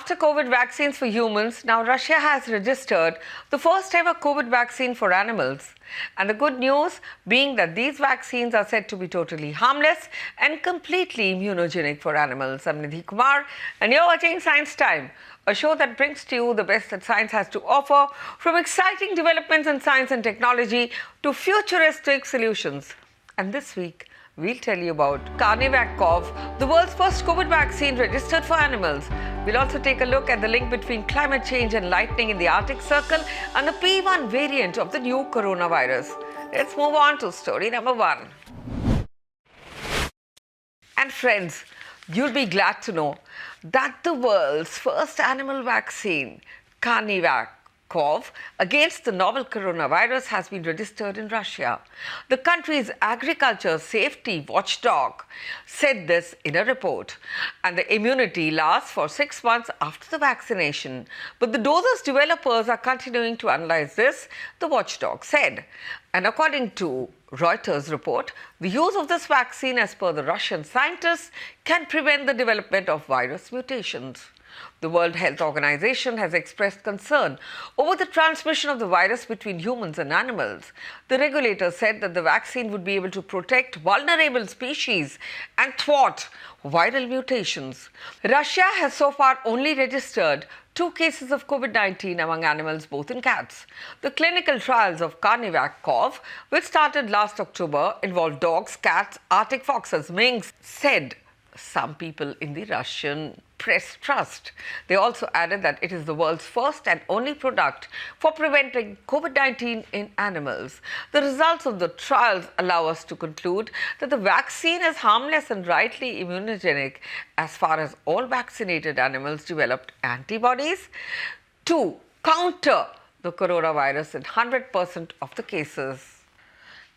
After COVID vaccines for humans, now Russia has registered the first ever COVID vaccine for animals. And the good news being that these vaccines are said to be totally harmless and completely immunogenic for animals. I'm Nidhi Kumar and you're watching Science Time, a show that brings to you the best that science has to offer, from exciting developments in science and technology to futuristic solutions. And this week, we'll tell you about Kaleidoscopes, the world's first COVID vaccine registered for animals. We'll also take a look at the link between climate change and lightning in the Arctic Circle and the P1 variant of the new coronavirus. Let's move on to story number one. And friends, you'll be glad to know that the world's first animal vaccine, Kaleidoscopes, against the novel coronavirus has been registered in Russia. The country's agriculture safety watchdog said this in a report. And the immunity lasts for 6 months after the vaccination. But the doses developers are continuing to analyze this, the watchdog said. And according to Reuters report, the use of this vaccine, as per the Russian scientists, can prevent the development of virus mutations. The World Health Organization has expressed concern over the transmission of the virus between humans and animals. The regulator said that the vaccine would be able to protect vulnerable species and thwart viral mutations. Russia has so far only registered 2 cases of COVID-19 among animals, both in cats. The clinical trials of Kaleidoscopes, which started last October, involved dogs, cats, Arctic foxes, minks, said some people in the Russian press trust. They also added that it is the world's first and only product for preventing COVID-19 in animals. The results of the trials allow us to conclude that the vaccine is harmless and rightly immunogenic as far as all vaccinated animals developed antibodies to counter the coronavirus in 100% of the cases.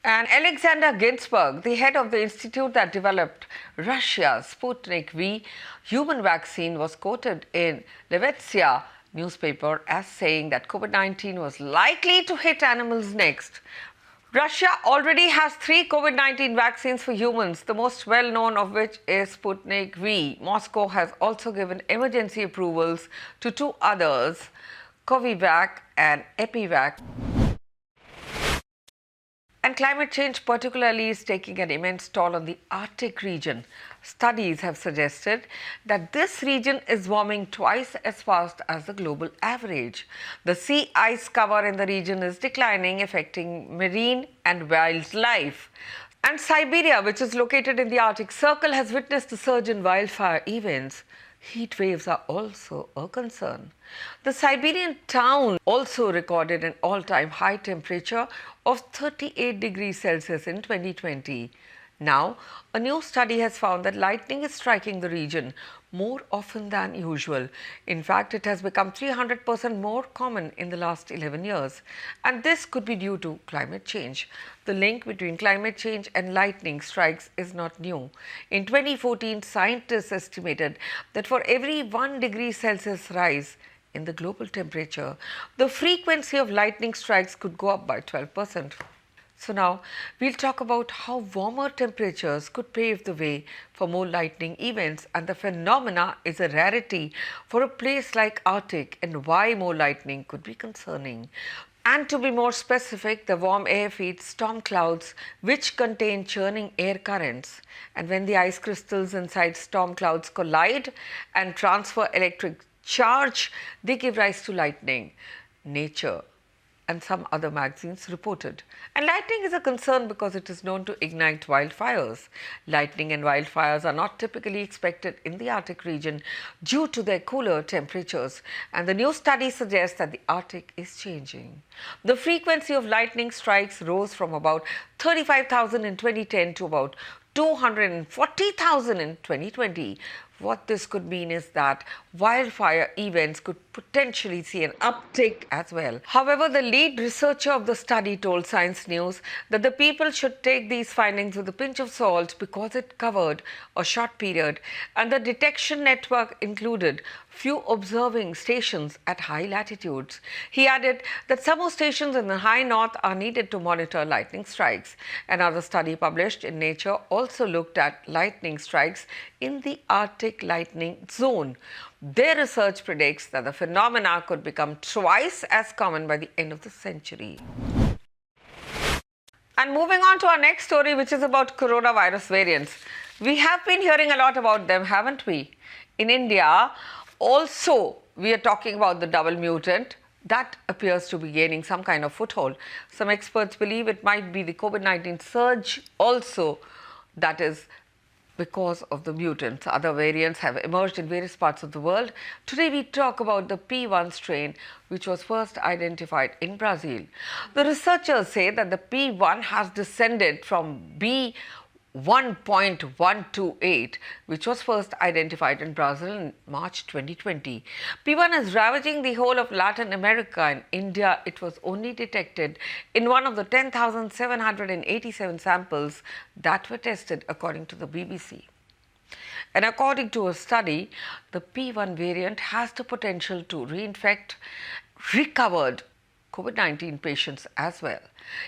And Alexander Ginsburg, the head of the institute that developed Russia's Sputnik V human vaccine, was quoted in Levetsia newspaper as saying that COVID-19 was likely to hit animals next. Russia already has 3 COVID-19 vaccines for humans, the most well-known of which is Sputnik V. Moscow has also given emergency approvals to 2 others, Covivac and Epivac. And climate change particularly is taking an immense toll on the Arctic region. Studies have suggested that this region is warming twice as fast as the global average. The sea ice cover in the region is declining, affecting marine and wildlife. And Siberia, which is located in the Arctic Circle, has witnessed a surge in wildfire events. Heat waves are also a concern. The Siberian town also recorded an all-time high temperature of 38 degrees Celsius in 2020. Now, a new study has found that lightning is striking the region more often than usual. In fact, it has become 300% more common in the last 11 years. And this could be due to climate change. The link between climate change and lightning strikes is not new. In 2014, scientists estimated that for every 1 degree Celsius rise in the global temperature, the frequency of lightning strikes could go up by 12%. So now we'll talk about how warmer temperatures could pave the way for more lightning events, and the phenomena is a rarity for a place like Arctic and why more lightning could be concerning. And to be more specific, the warm air feeds storm clouds which contain churning air currents. And when the ice crystals inside storm clouds collide and transfer electric charge, they give rise to lightning. Nature and some other magazines reported. And lightning is a concern because it is known to ignite wildfires. Lightning and wildfires are not typically expected in the Arctic region due to their cooler temperatures. And the new study suggests that the Arctic is changing. The frequency of lightning strikes rose from about 35,000 in 2010 to about 240,000 in 2020. What this could mean is that wildfire events could potentially see an uptick as well. However, the lead researcher of the study told Science News that the people should take these findings with a pinch of salt because it covered a short period and the detection network included few observing stations at high latitudes. He added that some more stations in the high north are needed to monitor lightning strikes. Another study published in Nature also looked at lightning strikes in the Arctic lightning zone. Their research predicts that the phenomena could become twice as common by the end of the century. And moving on to our next story, which is about coronavirus variants. We have been hearing a lot about them, haven't we? In India, also, we are talking about the double mutant that appears to be gaining some kind of foothold. Some experts believe it might be the COVID-19 surge also, that is because of the mutants. Other variants have emerged in various parts of the world. Today we talk about the P1 strain, which was first identified in Brazil. The researchers say that the P1 has descended from B1.128, which was first identified in Brazil in March 2020. P1 is ravaging the whole of Latin America. In India, it was only detected in one of the 10,787 samples that were tested, according to the BBC. And according to a study, the P1 variant has the potential to reinfect recovered COVID-19 patients as well.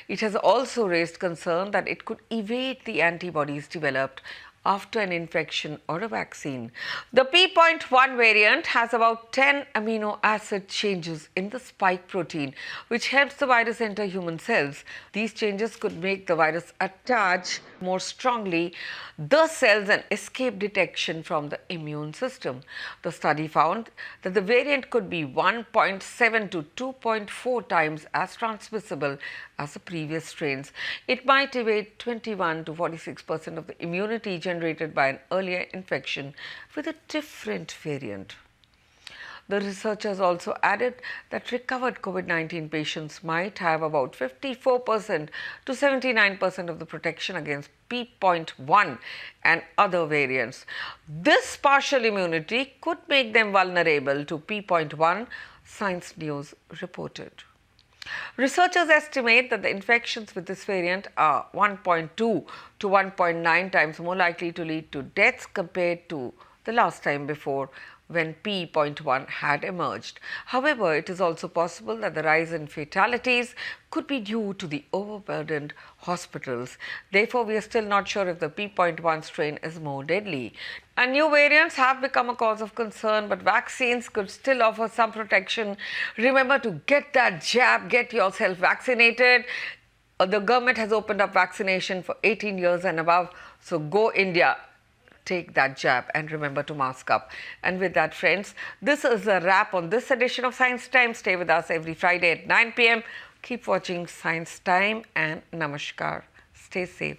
It has also raised concern that it could evade the antibodies developed after an infection or a vaccine. The P.1 variant has about 10 amino acid changes in the spike protein, which helps the virus enter human cells. These changes could make the virus attach more strongly the cells and escape detection from the immune system. The study found that the variant could be 1.7 to 2.4 times as transmissible as the previous strains. It might evade 21 to 46% of the immunity generated by an earlier infection with a different variant. The researchers also added that recovered COVID-19 patients might have about 54% to 79% of the protection against P.1 and other variants. This partial immunity could make them vulnerable to P.1, Science News reported. Researchers estimate that the infections with this variant are 1.2 to 1.9 times more likely to lead to deaths compared to the last time before, when P.1 had emerged. However, it is also possible that the rise in fatalities could be due to the overburdened hospitals. Therefore, we are still not sure if the P.1 strain is more deadly. And new variants have become a cause of concern, but vaccines could still offer some protection. Remember to get that jab, get yourself vaccinated. The government has opened up vaccination for 18 years and above, so go India. Take that jab and remember to mask up. And with that, friends, this is a wrap on this edition of Science Time. Stay with us every Friday at 9 p.m. Keep watching Science Time and Namaskar. Stay safe.